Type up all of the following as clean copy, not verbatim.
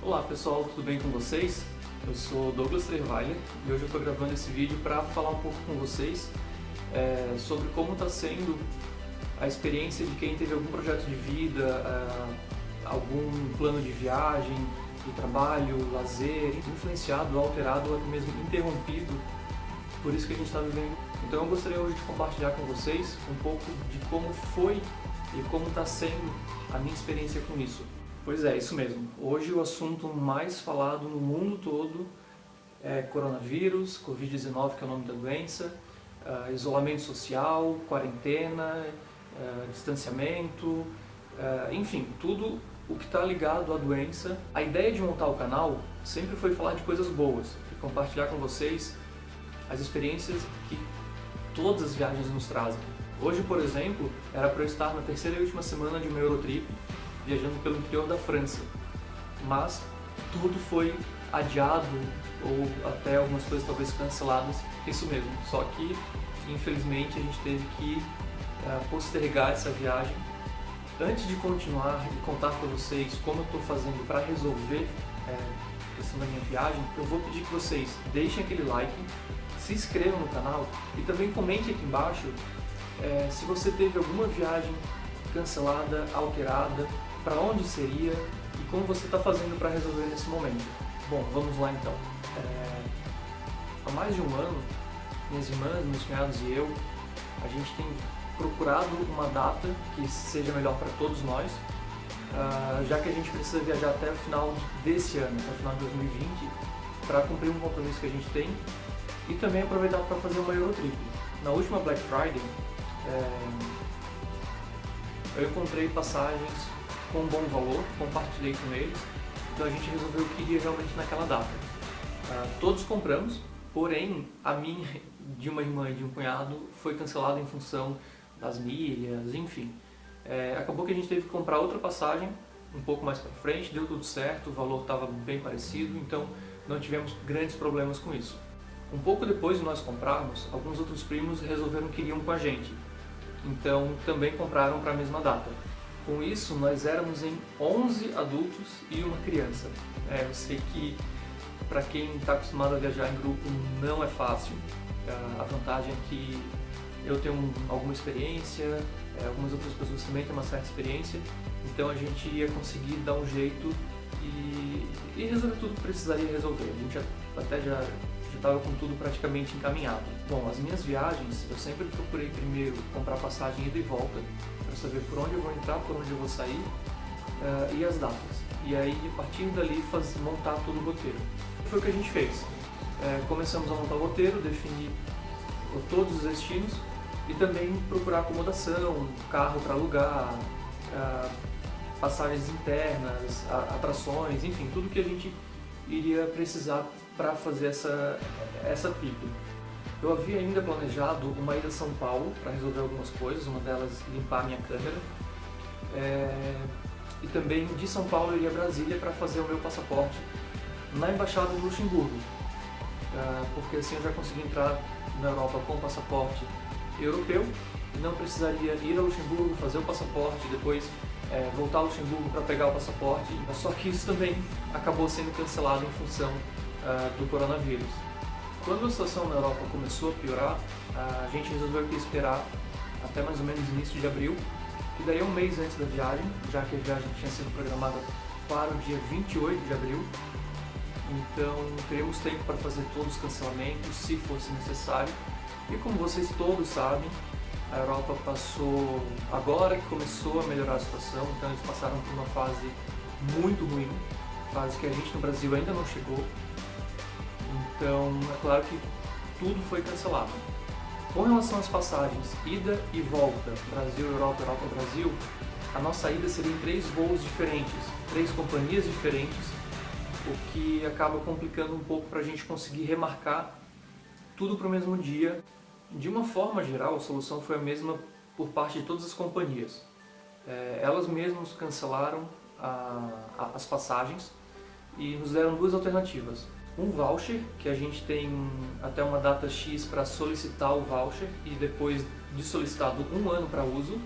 Olá pessoal, tudo bem com vocês? Eu sou Douglas Trerweiler e hoje eu estou gravando esse vídeo para falar um pouco com vocês sobre como está sendo a experiência de quem teve algum projeto de vida, algum plano de viagem, de trabalho, lazer, influenciado, alterado ou até mesmo interrompido por isso que a gente está vivendo. Então eu gostaria hoje de compartilhar com vocês um pouco de como foi e como está sendo a minha experiência com isso. Pois é, isso mesmo. Hoje o assunto mais falado no mundo todo é coronavírus, Covid-19, que é o nome da doença, isolamento social, quarentena, distanciamento, enfim, tudo o que está ligado à doença. A ideia de montar o canal sempre foi falar de coisas boas e compartilhar com vocês as experiências que todas as viagens nos trazem. Hoje, por exemplo, era para eu estar na terceira e última semana de uma Eurotrip, viajando pelo interior da França, mas tudo foi adiado ou até algumas coisas talvez canceladas, isso mesmo, só que infelizmente a gente teve que postergar essa viagem. Antes de continuar e contar para vocês como eu estou fazendo para resolver a questão da minha viagem, eu vou pedir que vocês deixem aquele like, se inscrevam no canal e também comente aqui embaixo se você teve alguma viagem cancelada, alterada, para onde seria e como você está fazendo para resolver nesse momento. Bom, vamos lá então. Há mais de um ano, minhas irmãs, meus cunhados e eu, a gente tem procurado uma data que seja melhor para todos nós, já que a gente precisa viajar até o final desse ano, até o final de 2020, para cumprir um compromisso que a gente tem e também aproveitar para fazer uma Eurotrip. Na última Black Friday, eu encontrei passagens com um bom valor, compartilhei com eles, então a gente resolveu que iria realmente naquela data. Todos compramos, porém a minha, de uma irmã e de um cunhado, foi cancelada em função das milhas, enfim. Acabou que a gente teve que comprar outra passagem um pouco mais para frente, deu tudo certo, o valor estava bem parecido, então não tivemos grandes problemas com isso. Um pouco depois de nós comprarmos, alguns outros primos resolveram que iriam com a gente, então também compraram para a mesma data. Com isso, nós éramos em 11 adultos e uma criança. Eu sei que para quem está acostumado a viajar em grupo não é fácil. A vantagem é que eu tenho alguma experiência, algumas outras pessoas também têm uma certa experiência, então a gente ia conseguir dar um jeito e resolver tudo que precisaria resolver. A gente até já estava com tudo praticamente encaminhado. Bom, as minhas viagens, eu sempre procurei primeiro comprar passagem ida e volta, para saber por onde eu vou entrar, por onde eu vou sair e as datas. E aí, a partir dali, montar todo o roteiro. Foi o que a gente fez. Começamos a montar o roteiro, definir todos os destinos e também procurar acomodação, carro para alugar, passagens internas, atrações, enfim, tudo que a gente iria precisar para fazer essa trip. Eu havia ainda planejado uma ida a São Paulo para resolver algumas coisas, uma delas limpar a minha câmera, e também de São Paulo eu iria a Brasília para fazer o meu passaporte na Embaixada do Luxemburgo, porque assim eu já consegui entrar na Europa com o passaporte europeu e não precisaria ir a Luxemburgo, fazer o passaporte, depois voltar a Luxemburgo para pegar o passaporte, só que isso também acabou sendo cancelado em função do coronavírus. Quando a situação na Europa começou a piorar, a gente resolveu que esperar até mais ou menos início de abril, que daí um mês antes da viagem, já que a viagem tinha sido programada para o dia 28 de abril, então teríamos tempo para fazer todos os cancelamentos, se fosse necessário. E como vocês todos sabem, a Europa passou, agora que começou a melhorar a situação, então eles passaram por uma fase muito ruim, fase que a gente no Brasil ainda não chegou. Então, é claro que tudo foi cancelado. Com relação às passagens, ida e volta, Brasil-Europa, Europa-Brasil, a nossa ida seria em 3 voos diferentes, 3 companhias diferentes, o que acaba complicando um pouco para a gente conseguir remarcar tudo para o mesmo dia. De uma forma geral, a solução foi a mesma por parte de todas as companhias. Elas mesmas cancelaram as passagens e nos deram 2 alternativas. Um voucher, que a gente tem até uma data X para solicitar o voucher e depois de solicitado 1 ano para uso,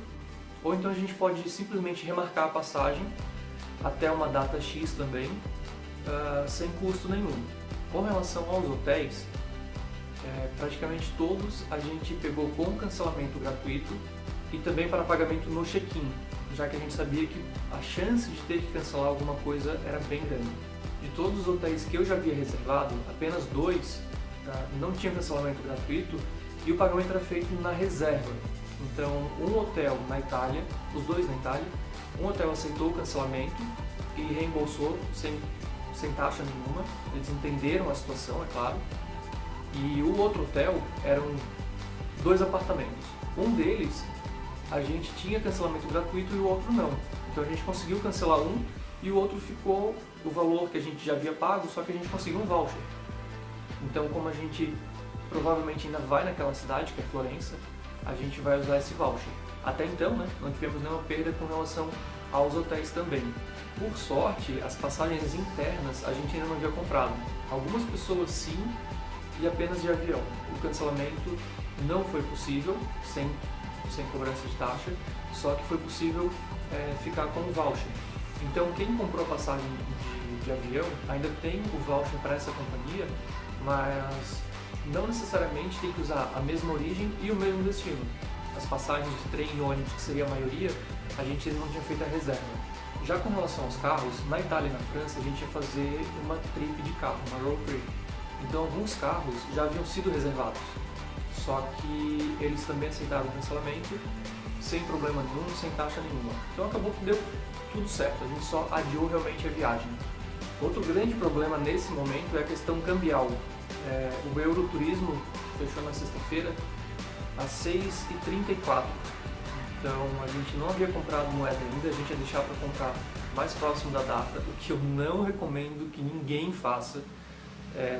ou então a gente pode simplesmente remarcar a passagem até uma data X também sem custo nenhum. Com relação aos hotéis, praticamente todos a gente pegou com cancelamento gratuito e também para pagamento no check-in, já que a gente sabia que a chance de ter que cancelar alguma coisa era bem grande. De todos os hotéis que eu já havia reservado, apenas 2 não tinham cancelamento gratuito e o pagamento era feito na reserva. Então, um hotel na Itália, os 2 na Itália, um hotel aceitou o cancelamento e reembolsou sem taxa nenhuma. Eles entenderam a situação, é claro. E o outro hotel eram 2 apartamentos. Um deles a gente tinha cancelamento gratuito e o outro não. Então a gente conseguiu cancelar um e o outro ficou o valor que a gente já havia pago, só que a gente conseguiu um voucher. Então, como a gente provavelmente ainda vai naquela cidade, que é Florença, a gente vai usar esse voucher. Até então, né, não tivemos nenhuma perda com relação aos hotéis também. Por sorte, as passagens internas a gente ainda não havia comprado. Algumas pessoas sim, e apenas de avião. O cancelamento não foi possível, sem cobrança de taxa, só que foi possível ficar com o voucher. Então, quem comprou a passagem de avião ainda tem o voucher para essa companhia, mas não necessariamente tem que usar a mesma origem e o mesmo destino. As passagens de trem e ônibus, que seria a maioria, a gente ainda não tinha feito a reserva. Já com relação aos carros, na Itália e na França a gente ia fazer uma trip de carro, uma road trip. Então alguns carros já haviam sido reservados, só que eles também aceitaram o cancelamento sem problema nenhum, sem taxa nenhuma. Então acabou que deu tudo certo, a gente só adiou realmente a viagem. Outro grande problema nesse momento é a questão cambial. O Euroturismo fechou na sexta-feira às 6h34. Então a gente não havia comprado moeda ainda, a gente ia deixar para comprar mais próximo da data, o que eu não recomendo que ninguém faça.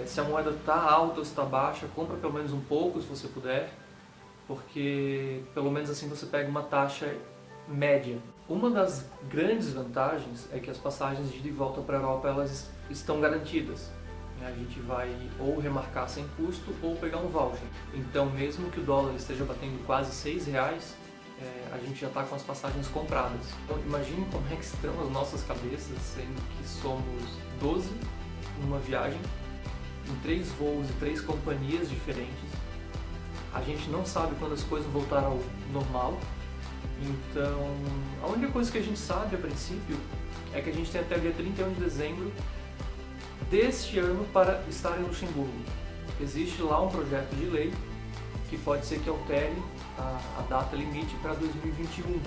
Se a moeda está alta ou está baixa, compra pelo menos um pouco se você puder, porque pelo menos assim você pega uma taxa média. Uma das grandes vantagens é que as passagens de ida e volta para a Europa elas estão garantidas. A gente vai ou remarcar sem custo ou pegar um voucher. Então mesmo que o dólar esteja batendo quase R$6, a gente já está com as passagens compradas. Então imagine como é que estão as nossas cabeças, sendo que somos 12 numa viagem, em 3 voos e 3 companhias diferentes. A gente não sabe quando as coisas voltaram ao normal. Então, a única coisa que a gente sabe a princípio é que a gente tem até o dia 31 de dezembro deste ano para estar em Luxemburgo. Existe lá um projeto de lei que pode ser que altere a data limite para 2021,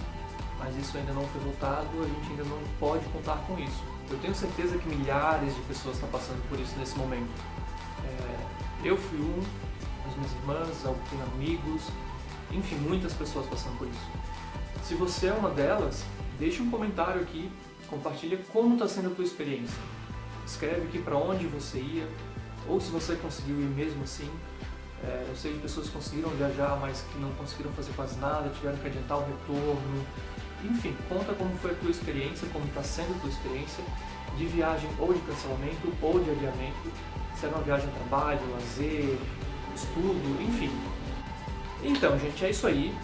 mas isso ainda não foi votado, a gente ainda não pode contar com isso. Eu tenho certeza que milhares de pessoas estão passando por isso nesse momento. Eu fui as minhas irmãs, eu tenho amigos, enfim, muitas pessoas passando por isso. Se você é uma delas, deixe um comentário aqui, compartilha como está sendo a tua experiência. Escreve aqui para onde você ia, ou se você conseguiu ir mesmo assim. Eu sei de pessoas que conseguiram viajar, mas que não conseguiram fazer quase nada, tiveram que adiantar o retorno. Enfim, conta como foi a tua experiência, como está sendo a tua experiência de viagem ou de cancelamento ou de adiamento. Se era uma viagem a trabalho, lazer, estudo, enfim. Então, gente, é isso aí.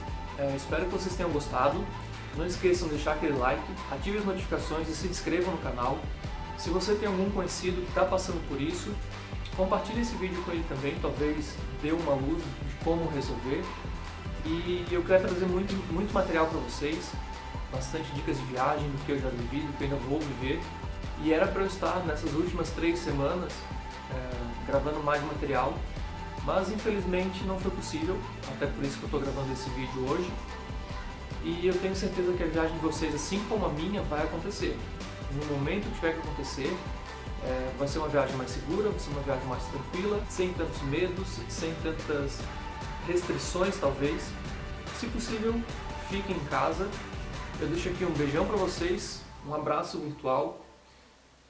Espero que vocês tenham gostado. Não esqueçam de deixar aquele like, ative as notificações e se inscrevam no canal. Se você tem algum conhecido que está passando por isso, compartilhe esse vídeo com ele também, talvez dê uma luz de como resolver. E eu quero trazer muito material para vocês, bastante dicas de viagem, do que eu já vivi, do que eu ainda vou viver. E era para eu estar nessas últimas 3 semanas gravando mais material, mas infelizmente não foi possível, até por isso que eu estou gravando esse vídeo hoje. E eu tenho certeza que a viagem de vocês, assim como a minha, vai acontecer. No momento que tiver que acontecer, vai ser uma viagem mais segura, vai ser uma viagem mais tranquila, sem tantos medos, sem tantas restrições talvez. Se possível, fiquem em casa. Eu deixo aqui um beijão para vocês, um abraço virtual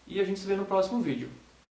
e a gente se vê no próximo vídeo.